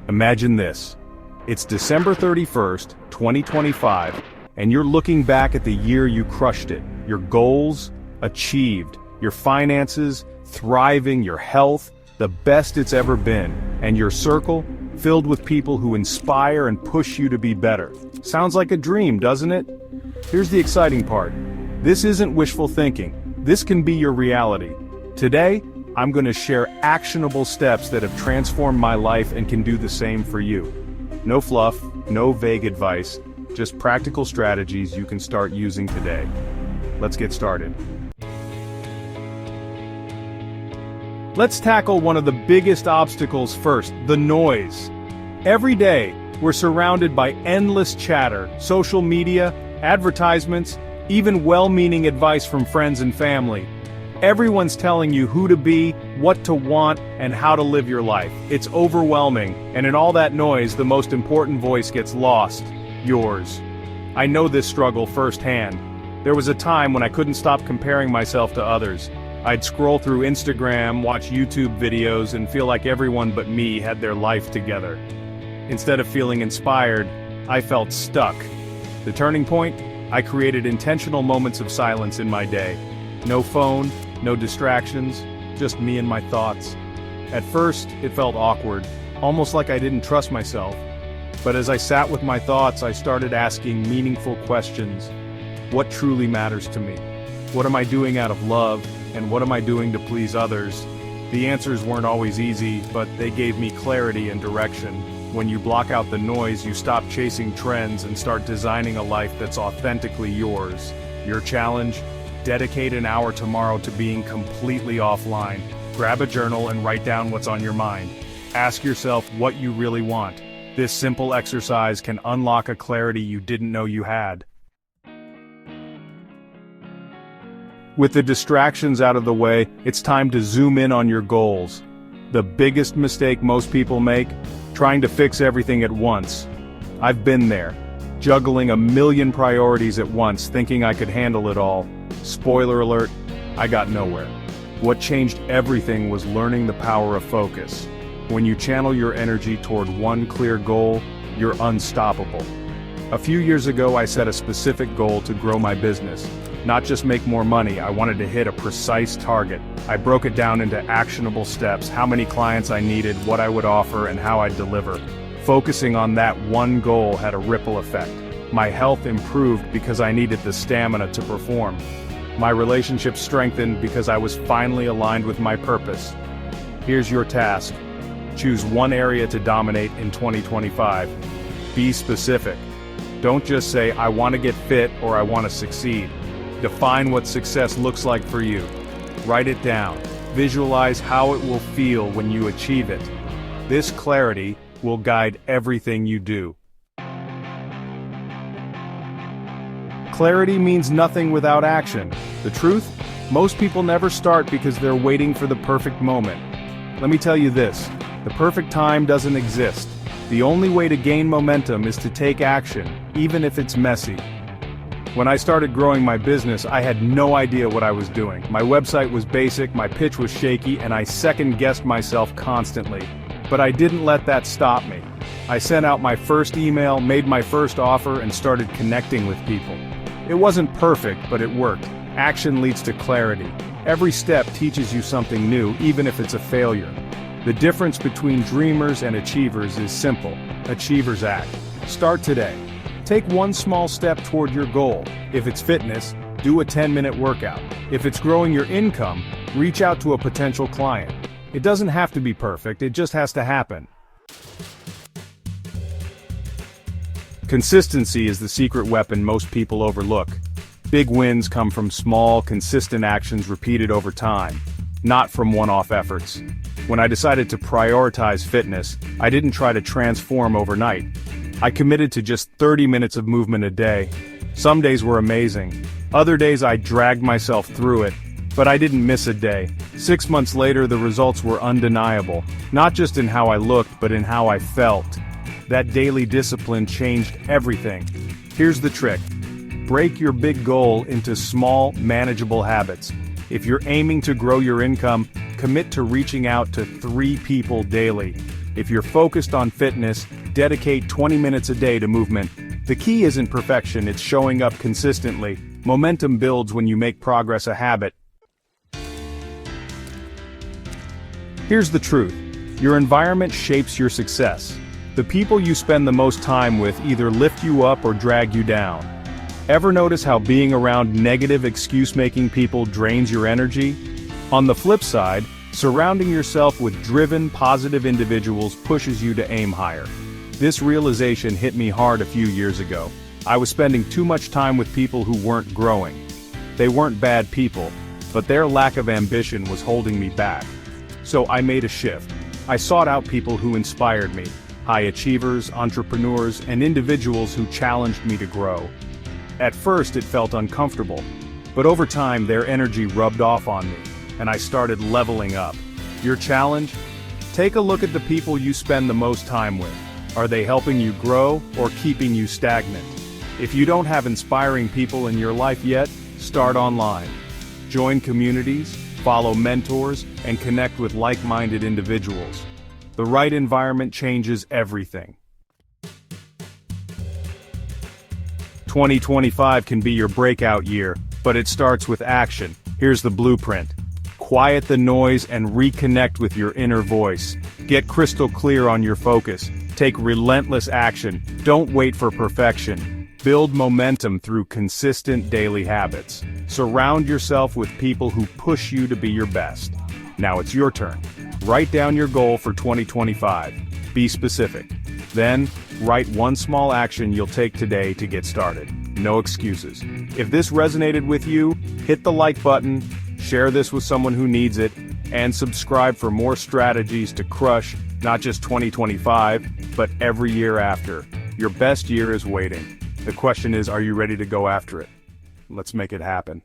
Imagine this. It's December 31st, 2025, and you're looking back at the year you crushed it. Your goals achieved, your finances thriving, your health the best it's ever been, and your circle filled with people who inspire and push you to be better. Sounds like a dream, doesn't it? Here's the exciting part. This isn't wishful thinking. This can be your reality. Today, I'm going to share actionable steps that have transformed my life and can do the same for you. No fluff, no vague advice, just practical strategies you can start using today. Let's get started. Let's tackle one of the biggest obstacles first, the noise. Every day, we're surrounded by endless chatter, social media, advertisements, even well-meaning advice from friends and family. Everyone's telling you who to be, what to want, and how to live your life. It's overwhelming, and in all that noise, the most important voice gets lost: yours. I know this struggle firsthand. There was a time when I couldn't stop comparing myself to others. I'd scroll through Instagram, watch YouTube videos, and feel like everyone but me had their life together. Instead of feeling inspired, I felt stuck. The turning point? I created intentional moments of silence in my day. No phone, no distractions, just me and my thoughts. At first, it felt awkward, almost like I didn't trust myself. But as I sat with my thoughts, I started asking meaningful questions. What truly matters to me? What am I doing out of love, and what am I doing to please others? The answers weren't always easy, but they gave me clarity and direction. When you block out the noise, you stop chasing trends and start designing a life that's authentically yours. Your challenge? Dedicate an hour tomorrow to being completely offline. Grab a journal and write down what's on your mind. Ask yourself what you really want. This simple exercise can unlock a clarity you didn't know you had. With the distractions out of the way, it's time to zoom in on your goals. The biggest mistake most people make? Trying to fix everything at once. I've been there, juggling a million priorities at once, thinking I could handle it all. Spoiler alert, I got nowhere. What changed everything was learning the power of focus. When you channel your energy toward one clear goal, you're unstoppable. A few years ago, I set a specific goal to grow my business. Not just make more money, I wanted to hit a precise target. I broke it down into actionable steps, how many clients I needed, what I would offer, and how I'd deliver. Focusing on that one goal had a ripple effect. My health improved because I needed the stamina to perform. My relationships strengthened because I was finally aligned with my purpose. Here's your task. Choose one area to dominate in 2025. Be specific. Don't just say, I want to get fit or I want to succeed. Define what success looks like for you. Write it down. Visualize how it will feel when you achieve it. This clarity will guide everything you do. Clarity means nothing without action. The truth? Most people never start because they're waiting for the perfect moment. Let me tell you this, the perfect time doesn't exist. The only way to gain momentum is to take action, even if it's messy. When I started growing my business, I had no idea what I was doing. My website was basic, my pitch was shaky, and I second-guessed myself constantly. But I didn't let that stop me. I sent out my first email, made my first offer, and started connecting with people. It wasn't perfect, but it worked. Action leads to clarity. Every step teaches you something new, even if it's a failure. The difference between dreamers and achievers is simple. Achievers act. Start today. Take one small step toward your goal. If it's fitness, do a 10-minute workout. If it's growing your income, reach out to a potential client. It doesn't have to be perfect, it just has to happen. Consistency is the secret weapon most people overlook. Big wins come from small, consistent actions repeated over time, not from one-off efforts. When I decided to prioritize fitness, I didn't try to transform overnight. I committed to just 30 minutes of movement a day. Some days were amazing. Other days I dragged myself through it, but I didn't miss a day. 6 months later, the results were undeniable, not just in how I looked, but in how I felt. That daily discipline changed everything. Here's the trick. Break your big goal into small, manageable habits. If you're aiming to grow your income, commit to reaching out to 3 people daily. If you're focused on fitness, dedicate 20 minutes a day to movement. The key isn't perfection, it's showing up consistently. Momentum builds when you make progress a habit. Here's the truth. Your environment shapes your success. The people you spend the most time with either lift you up or drag you down. Ever notice how being around negative excuse-making people drains your energy? On the flip side, surrounding yourself with driven, positive individuals pushes you to aim higher. This realization hit me hard a few years ago. I was spending too much time with people who weren't growing. They weren't bad people, but their lack of ambition was holding me back. So I made a shift. I sought out people who inspired me, high achievers, entrepreneurs, and individuals who challenged me to grow. At first it felt uncomfortable, but over time their energy rubbed off on me, and I started leveling up. Your challenge? Take a look at the people you spend the most time with. Are they helping you grow or keeping you stagnant? If you don't have inspiring people in your life yet, start online. Join communities, follow mentors, and connect with like-minded individuals. The right environment changes everything. 2025 can be your breakout year, but it starts with action. Here's the blueprint. Quiet the noise and reconnect with your inner voice. Get crystal clear on your focus. Take relentless action. Don't wait for perfection. Build momentum through consistent daily habits. Surround yourself with people who push you to be your best. Now it's your turn. Write down your goal for 2025. Be specific. Then, write one small action you'll take today to get started. No excuses. If this resonated with you, hit the like button, share this with someone who needs it, and subscribe for more strategies to crush not just 2025, but every year after. Your best year is waiting. The question is, are you ready to go after it? Let's make it happen.